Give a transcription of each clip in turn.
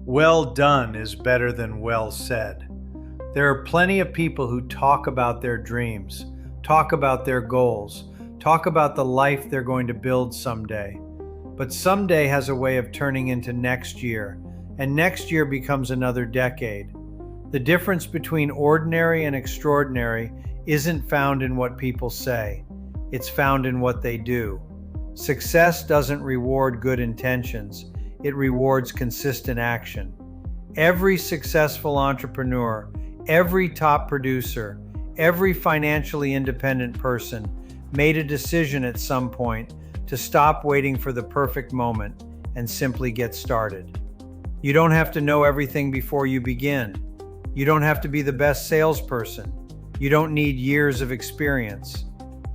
Well done is better than well said. There are plenty of people who talk about their dreams, talk about their goals, talk about the life they're going to build someday. But someday has a way of turning into next year, and next year becomes another decade. The difference between ordinary and extraordinary isn't found in what people say, it's found in what they do. Success doesn't reward good intentions, it rewards consistent action. Every successful entrepreneur, every top producer, every financially independent person made a decision at some point to stop waiting for the perfect moment and simply get started. You don't have to know everything before you begin. You don't have to be the best salesperson. You don't need years of experience.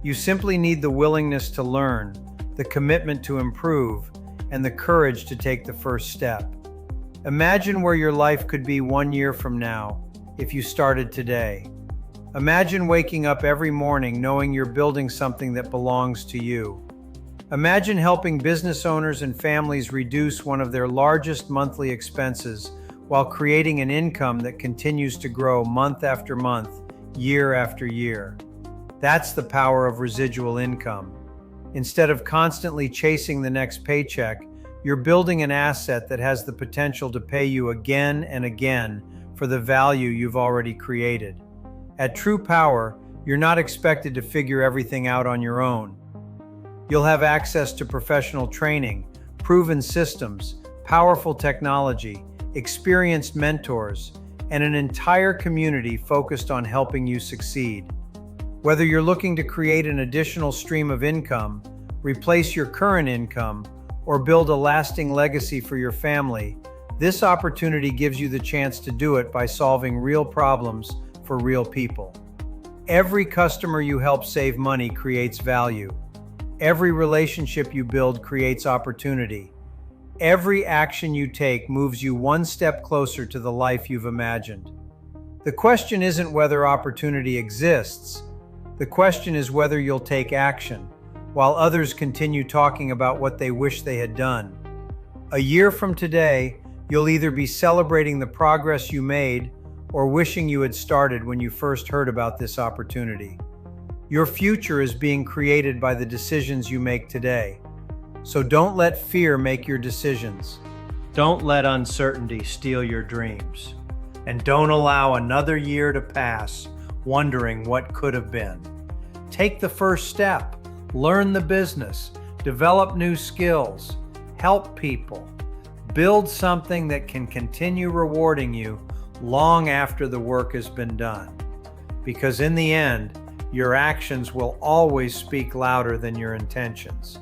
You simply need the willingness to learn, the commitment to improve, and the courage to take the first step. Imagine where your life could be 1 year from now if you started today. Imagine waking up every morning knowing you're building something that belongs to you. Imagine helping business owners and families reduce one of their largest monthly expenses while creating an income that continues to grow month after month, year after year. That's the power of residual income. Instead of constantly chasing the next paycheck, you're building an asset that has the potential to pay you again and again for the value you've already created. At TruPowur, you're not expected to figure everything out on your own. You'll have access to professional training, proven systems, powerful technology, experienced mentors, and an entire community focused on helping you succeed. Whether you're looking to create an additional stream of income, replace your current income, or build a lasting legacy for your family, this opportunity gives you the chance to do it by solving real problems for real people. Every customer you help save money creates value. Every relationship you build creates opportunity. Every action you take moves you one step closer to the life you've imagined. The question isn't whether opportunity exists. The question is whether you'll take action, while others continue talking about what they wish they had done. A year from today, you'll either be celebrating the progress you made or wishing you had started when you first heard about this opportunity. Your future is being created by the decisions you make today. So don't let fear make your decisions. Don't let uncertainty steal your dreams. And don't allow another year to pass wondering what could have been. Take the first step, learn the business, develop new skills, help people, build something that can continue rewarding you long after the work has been done. Because in the end, your actions will always speak louder than your intentions.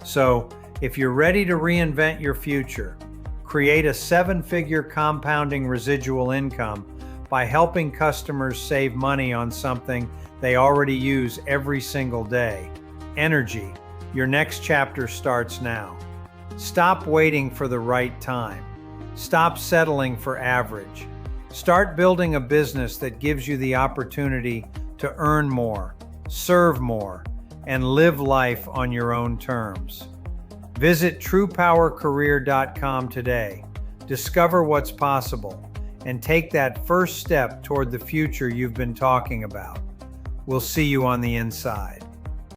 So, if you're ready to reinvent your future, create a 7-figure compounding residual income by helping customers save money on something they already use every single day. Energy, your next chapter starts now. Stop waiting for the right time. Stop settling for average. Start building a business that gives you the opportunity to earn more, serve more, and live life on your own terms. Visit TruPowerCareer.com today. Discover what's possible and take that first step toward the future you've been talking about. We'll see you on the inside.